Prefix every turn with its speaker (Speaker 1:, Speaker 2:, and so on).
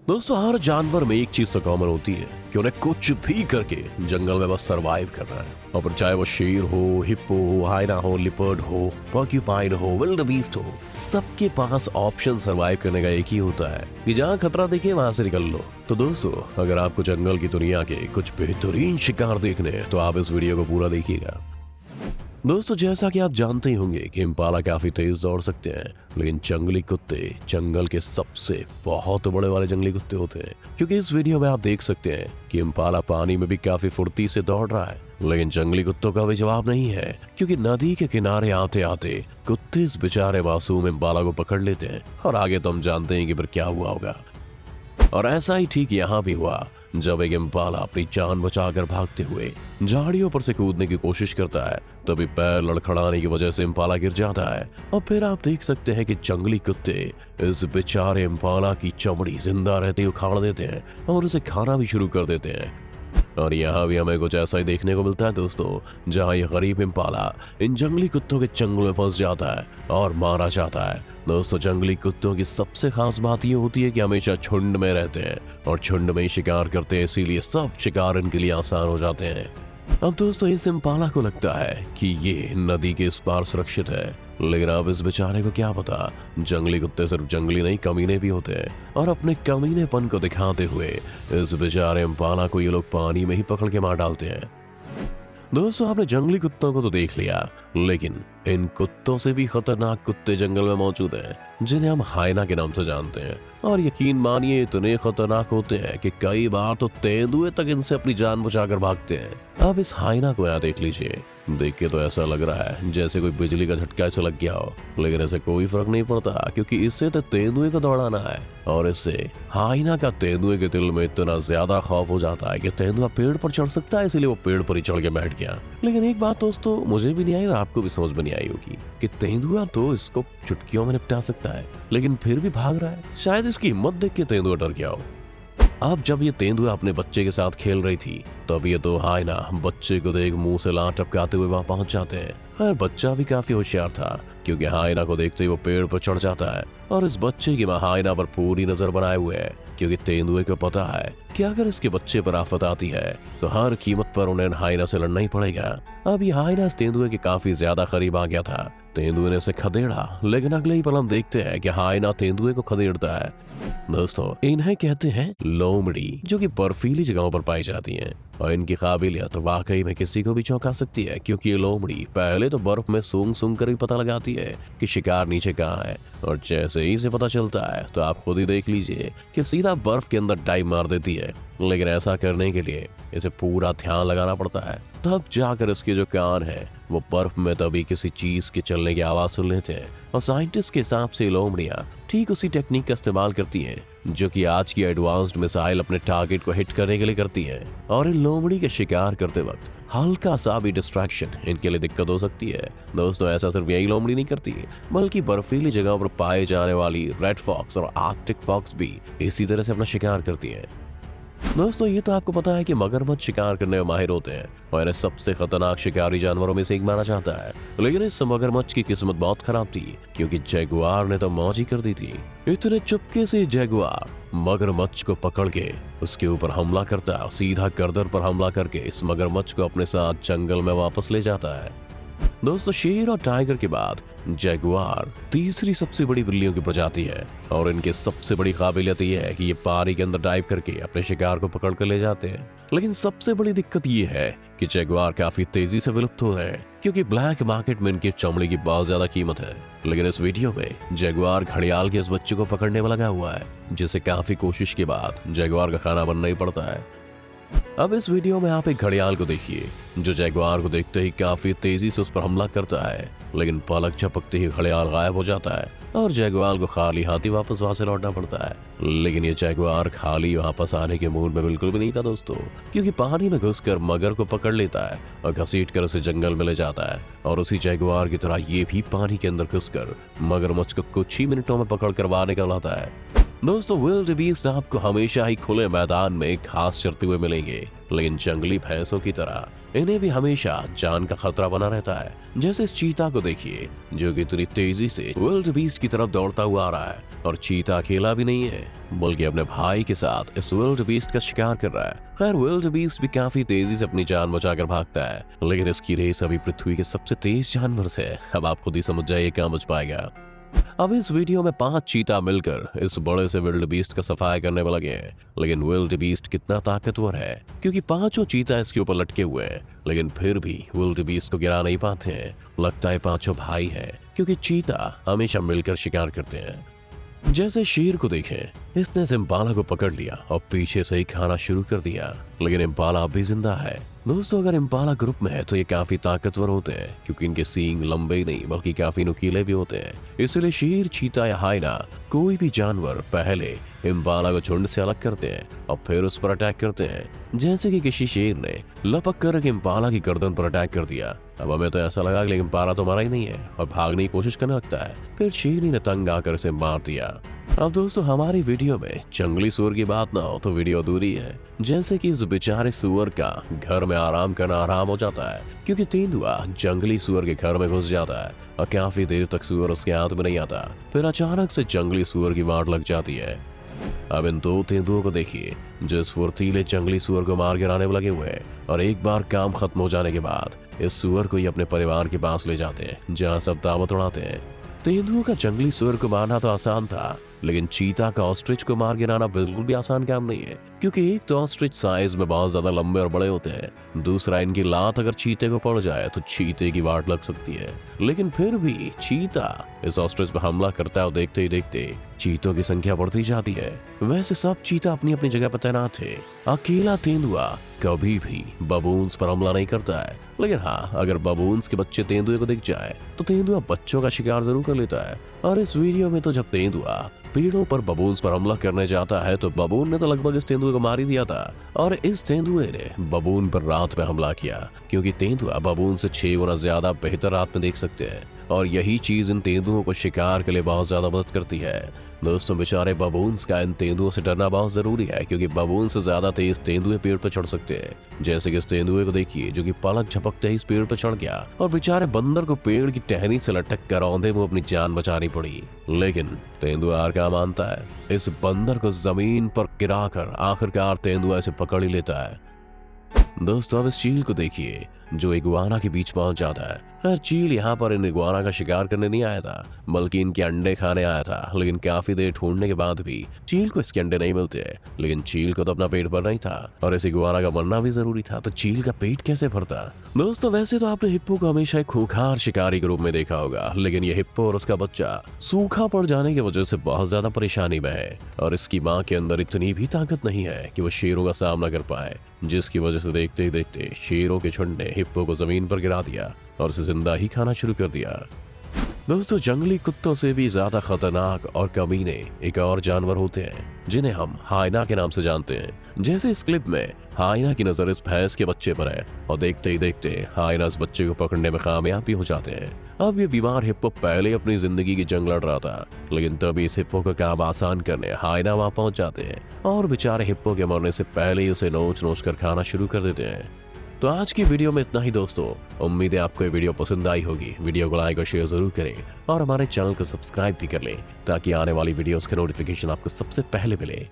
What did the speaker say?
Speaker 1: दोस्तों, हर जानवर में एक चीज तो कॉमन होती है कि उन्हें कुछ भी करके जंगल में बस सरवाइव करना है। और फिर चाहे वो शेर हो, हिप्पो हो, हाइना हो, लिपर्ड हो, पोर्क्यूपाइन हो, विल्डबीस्ट हो, सबके पास ऑप्शन सरवाइव करने का एक ही होता है कि जहाँ खतरा दिखे वहां से निकल लो। तो दोस्तों, अगर आपको जंगल की दुनिया के कुछ बेहतरीन शिकार देखने हैं तो आप इस वीडियो को पूरा देखिएगा। दोस्तों, जैसा कि आप जानते ही होंगे कि इम्पाला काफी तेज दौड़ सकते हैं, लेकिन जंगली कुत्ते जंगल के सबसे बहुत बड़े वाले जंगली कुत्ते होते हैं। क्योंकि इस वीडियो में आप देख सकते हैं कि इम्पाला पानी में भी काफी फुर्ती से दौड़ रहा है, लेकिन जंगली कुत्तों का भी जवाब नहीं है। क्योंकि नदी के किनारे आते आते कुत्ते इस बेचारे मासूम इम्पाला को पकड़ लेते हैं और आगे तो हम जानते हैं कि फिर क्या हुआ होगा। और ऐसा ही ठीक यहाँ भी हुआ जब एक इम्पाला अपनी जान बचाकर भागते हुए झाड़ियों पर से कूदने की कोशिश करता है, तभी पैर लड़खड़ाने की वजह से इम्पाला गिर जाता है। और फिर आप देख सकते हैं कि जंगली कुत्ते इस बेचारे इम्पाला की चमड़ी जिंदा रहते उखाड़ देते हैं और उसे खाना भी शुरू कर देते हैं। और यहाँ भी हमें कुछ ऐसा ही देखने को मिलता है दोस्तों, जहाँ ये गरीब इम्पाला इन जंगली कुत्तों के चंगुल में फंस जाता है और मारा जाता है। दोस्तों, जंगली कुत्तों की सबसे खास बात ये होती है कि हमेशा झुंड में रहते हैं और झुंड में ही शिकार करते हैं, इसीलिए सब शिकार इनके लिए आसान हो जाते हैं। अब दोस्तों, इस इम्पाला को लगता है कि ये नदी के इस पार सुरक्षित है, लेकिन अब इस बेचारे को क्या पता, जंगली कुत्ते सिर्फ जंगली नहीं कमीने भी होते हैं। और अपने कमीनेपन को दिखाते हुए इस बेचारे इम्पाला को ये लोग पानी में ही पकड़ के मार डालते हैं। दोस्तों, आपने जंगली कुत्तों को तो देख लिया, लेकिन इन कुत्तों से भी खतरनाक कुत्ते जंगल में मौजूद हैं, जिन्हें हम हाइना के नाम से जानते हैं। और यकीन मानिए, इतने खतरनाक होते हैं कि कई बार तो तेंदुए तक इनसे अपनी जान बचाकर भागते हैं। अब इस हाइना को यहाँ देख लीजिए, देख के तो ऐसा लग रहा है जैसे कोई बिजली का झटका ऐसे लग गया हो, लेकिन ऐसे कोई फर्क नहीं पड़ता, क्योंकि इससे तो तेंदुए को दौड़ाना है। और इससे हाइना का तेंदुए के दिल में इतना ज्यादा खौफ हो जाता है कि तेंदुआ पेड़ पर चढ़ सकता है, इसलिए वो पेड़ पर ही चढ़ के बैठ गया। लेकिन एक बात दोस्तों, मुझे भी नहीं आई और आपको भी समझ में नहीं आई होगी कि तेंदुआ तो इसको चुटकियों में निपटा सकता है, लेकिन फिर भी भाग रहा है। शायद इसकी हिम्मत देख के तेंदुआ डर गया हो। अब जब ये तेंदुआ अपने बच्चे के साथ खेल रही थी, तब ये दो हाइना बच्चे को देख मुंह से लार टपकाते हुए वहां पहुंच जाते हैं। खैर, बच्चा भी काफी होशियार था, क्योंकि हाइना को देखते ही वो पेड़ पर चढ़ जाता है और इस बच्चे की मां हाइना पर पूरी नजर बनाए हुए है, क्योंकि तेंदुए को पता है कि अगर इसके बच्चे पर आफत आती है तो हर कीमत पर उन्हें हाइना से लड़ना ही पड़ेगा। अब ये हाइना इस तेंदुए के काफी ज्यादा करीब आ गया था। तेंदुए ने इसे खदेड़ा, लेकिन अगले ही पल हम देखते हैं कि हाइना तेंदुए को खदेड़ता है। दोस्तों, इन्हें कहते हैं लोमड़ी, जो कि बर्फीली जगहों पर पाई जाती हैं। और इनकी काबिलियत वाकई में किसी को भी चौंका सकती है, क्योंकि ये लोमड़ी पहले तो बर्फ में सूंघ सूंघ कर भी पता लगाती है कि शिकार नीचे कहाँ है, और जैसे ही इसे पता चलता है तो आप खुद ही देख लीजिए कि सीधा बर्फ के अंदर डाइव मार देती है। लेकिन ऐसा करने के लिए इसे पूरा ध्यान लगाना पड़ता है, तब जाकर इसके जो कान है वो बर्फ में तभी किसी चीज के चलने की आवाज सुन लेते हैं। और साइंटिस्ट के हिसाब से लोमड़ियां ठीक उसी टेक्निक का इस्तेमाल करती हैं जो कि आज की एडवांस्ड मिसाइल अपने टारगेट को हिट करने के लिए करती है। और इन लोमड़ी के शिकार करते वक्त हल्का सा भी डिस्ट्रैक्शन इनके लिए दिक्कत हो सकती है। दोस्तों, ऐसा सिर्फ यही लोमड़ी नहीं करती, बल्कि बर्फीली जगहों पर पाए जाने वाली रेड फॉक्स और आर्कटिक फॉक्स भी इसी तरह से अपना शिकार करती है। दोस्तों, ये तो आपको पता है कि मगरमच्छ शिकार करने में माहिर होते हैं और इन्हें सबसे खतरनाक शिकारी जानवरों में से एक माना जाता है। लेकिन इस मगरमच्छ की किस्मत बहुत खराब थी, क्योंकि जैगुआर ने तो मौज ही कर दी थी। इतने चुपके से जैगुआर मगरमच्छ को पकड़ के उसके ऊपर हमला करता है, सीधा गर्दन पर हमला करके इस मगरमच्छ को अपने साथ जंगल में वापस ले जाता है। दोस्तों, शेर और टाइगर के बाद जैगुआर तीसरी सबसे बड़ी बिल्लियों की प्रजाति है, और इनकी सबसे बड़ी काबिलियत यह है कि ये पानी के अंदर डाइव करके अपने शिकार को पकड़ कर ले जाते हैं। लेकिन सबसे बड़ी दिक्कत ये है कि जैगुआर काफी तेजी से विलुप्त हो रहे हैं, क्योंकि ब्लैक मार्केट में इनकी चमड़ी की बहुत ज्यादा कीमत है। लेकिन इस वीडियो में जैगुआर घड़ियाल के इस बच्चे को पकड़ने में लगा हुआ है, जिसे काफी कोशिश के बाद जैगुआर का खाना बनना ही पड़ता है। अब इस वीडियो में आप एक घड़ियाल को देखिए, जो जैगुआर को देखते ही काफी तेजी से उस पर हमला करता है, लेकिन पलक झपकते ही घड़ियाल गायब हो जाता है और जैगुआर को खाली हाथी वापस वहां से लौटना पड़ता है। लेकिन ये जैगुआर खाली वापस आने के मूड में बिल्कुल भी नहीं था दोस्तों, क्योंकि पानी में घुसकर मगर को पकड़ लेता है और घसीट कर उसे जंगल में ले जाता है। और उसी जैगुआर की तरह ये भी पानी के अंदर घुसकर मगरमच्छ को कुछ ही मिनटों में पकड़ कर बाहर निकल आता है। दोस्तों विल्ड बीस्ट आपको हमेशा ही खुले मैदान में घास चरते हुए मिलेंगे, लेकिन जंगली भैंसों की तरह इन्हें भी हमेशा जान का खतरा बना रहता है। जैसे इस चीता को देखिए जो कि इतनी तेजी से विल्ड बीस्ट की तरफ दौड़ता हुआ आ रहा है, और चीता अकेला भी नहीं है बल्कि अपने भाई के साथ इस विल्ड बीस्ट का शिकार कर रहा है। खैर विल्ड बीस्ट भी काफी तेजी से अपनी जान बचाकर भागता है, लेकिन इसकी रेस अभी पृथ्वी के सबसे तेज जानवर से है। अब आप खुद ही समझ जाइए कहाँ बच पाएगा। अब इस वीडियो में 5 चीता मिलकर इस बड़े से विल्ड बीस्ट का सफाया करने में लगे हैं, लेकिन विल्ड बीस्ट कितना ताकतवर है क्योंकि 5 चीता इसके ऊपर लटके हुए हैं, लेकिन फिर भी विल्ड बीस्ट को गिरा नहीं पाते हैं। लगता है 5 भाई हैं क्योंकि चीता हमेशा मिलकर शिकार करते हैं। जैसे शेर को देखें, इसने इस इम्पाला को पकड़ लिया और पीछे से ही खाना शुरू कर दिया, लेकिन इम्पाला अब भी जिंदा है। दोस्तों अगर इम्पाला ग्रुप में है तो ये काफी ताकतवर होते हैं क्योंकि इनके सींग लंबे ही नहीं बल्कि काफी नुकीले भी होते हैं। इसलिए शेर, चीता या हाइना कोई भी जानवर पहले इम्पाला को झुंड से अलग करते हैं और फिर उस पर अटैक करते हैं। जैसे कि किसी शेर ने लपक कर इम्पाला की गर्दन पर अटैक कर दिया। अब हमें तो ऐसा लगा कि इम्पाला तो मरा ही नहीं है और भागने की कोशिश करने लगता है, फिर शेर ने तंग आकर इसे मार दिया। अब दोस्तों हमारी वीडियो में जंगली सुअर की बात ना हो तो वीडियो अधूरी है। जैसे कि इस बेचारे सुअर का घर में आराम करना आराम हो जाता है क्योंकि तेंदुआ जंगली सुअर के घर में घुस जाता है और काफी देर तक सुअर उसके हाथ में नहीं आता। फिर अचानक से जंगली सुअर की वाट लग जाती है। अब इन 2 तेंदुओं को देखिए जो इस फुर्तीले जंगली सुअर को मार गिराने में लगे हुए हैं, और एक बार काम खत्म हो जाने के बाद इस सुअर को ही अपने परिवार के पास ले जाते हैं जहाँ सब दावत उड़ाते हैं। तेंदुओं का जंगली सुअर को मारना तो आसान था, लेकिन चीता का ऑस्ट्रिच को मार गिराना बिल्कुल भी आसान काम नहीं है क्योंकि एक तो ऑस्ट्रिच साइज में बहुत ज्यादा लंबे और बड़े होते हैं, दूसरा इनकी लात अगर चीते को पड़ जाए तो चीते की वाट लग सकती है। लेकिन फिर भी चीता इस ऑस्ट्रिच पर हमला करता है और देखते ही देखते चीतों की संख्या बढ़ती जाती है। वैसे सब चीता अपनी अपनी जगह पर तैनात थे। अकेला तेंदुआ कभी भी बबून्स पर हमला नहीं करता है, लेकिन हाँ अगर बबून्स के बच्चे तेंदुए को दिख जाए तो तेंदुआ बच्चों का शिकार जरूर कर लेता है। और इस वीडियो में तो जब तेंदुआ पेड़ों पर बबून्स पर हमला करने जाता है तो बबून ने तो लगभग इस तेंदुए को मार ही दिया था, और इस तेंदुए ने बबून पर रात में हमला किया क्योंकि तेंदुआ बबून से 6 गुना ज्यादा बेहतर रात में देख सकते हैं, और यही चीज इन तेंदुओं को शिकार के लिए बहुत ज्यादा मदद करती है। दोस्तों बेचारे बबून्स का इन तेंदुओं से डरना बहुत जरूरी है क्योंकि बबून से ज्यादा तेज तेंदुए पेड़ पर चढ़ सकते हैं। जैसे कि इस तेंदुए को देखिए जो कि पलक झपकते ही इस पेड़ पर चढ़ गया, और बेचारे बंदर को पेड़ की टहनी से लटक कर औंधे में अपनी जान बचानी पड़ी, लेकिन तेंदुआ हार का मानता है। इस बंदर को जमीन पर गिराकर आखिरकार तेंदुआ इसे पकड़ ही लेता है। दोस्तों अब इस चील को देखिए जो इगुआना के बीच पहुंच जाता है। खैर चील यहाँ पर इन इगुआना का शिकार करने नहीं आया था बल्कि इनके अंडे खाने आया था, लेकिन काफी देर ढूंढने के बाद भी चील को इसके अंडे नहीं मिलते। लेकिन चील को तो अपना पेट भरना ही था और इस इगुआना का मरना भी जरूरी था, तो चील का पेट कैसे भरता। दोस्तों वैसे तो आपने हिप्पो को हमेशा एक खूंखार शिकारी के रूप में देखा होगा, लेकिन ये हिप्पो और उसका बच्चा सूखा पड़ जाने की वजह से बहुत ज्यादा परेशानी में है, और इसकी माँ के अंदर इतनी भी ताकत नहीं है कि वो शेरों का सामना कर पाए, जिसकी वजह से देखते ही देखते शेरों के झुंड ने हिप्पो को जमीन पर गिरा दिया और उसे जिंदा ही खाना शुरू कर दिया। दोस्तों जंगली कुत्तों से भी ज्यादा खतरनाक और कमीने एक और जानवर होते हैं जिन्हें हम हाइना के नाम से जानते हैं। जैसे इस क्लिप में हाइना की नजर इस भैंस के बच्चे पर है और देखते ही देखते हाइना इस बच्चे को पकड़ने में कामयाब भी हो जाते हैं। अब ये बीमार हिप्पो पहले अपनी जिंदगी की जंग लड़ रहा था, लेकिन तभी इस हिप्पो का काम आसान करने हाइना वहां पहुंच जाते हैं और बेचारे हिप्पो के मरने से पहले ही उसे नोच नोच कर खाना शुरू कर देते हैं। तो आज की वीडियो में इतना ही दोस्तों। उम्मीद है आपको ये वीडियो पसंद आई होगी। वीडियो को लाइक और शेयर जरूर करें और हमारे चैनल को सब्सक्राइब भी कर लें ताकि आने वाली वीडियोस के नोटिफिकेशन आपको सबसे पहले मिले।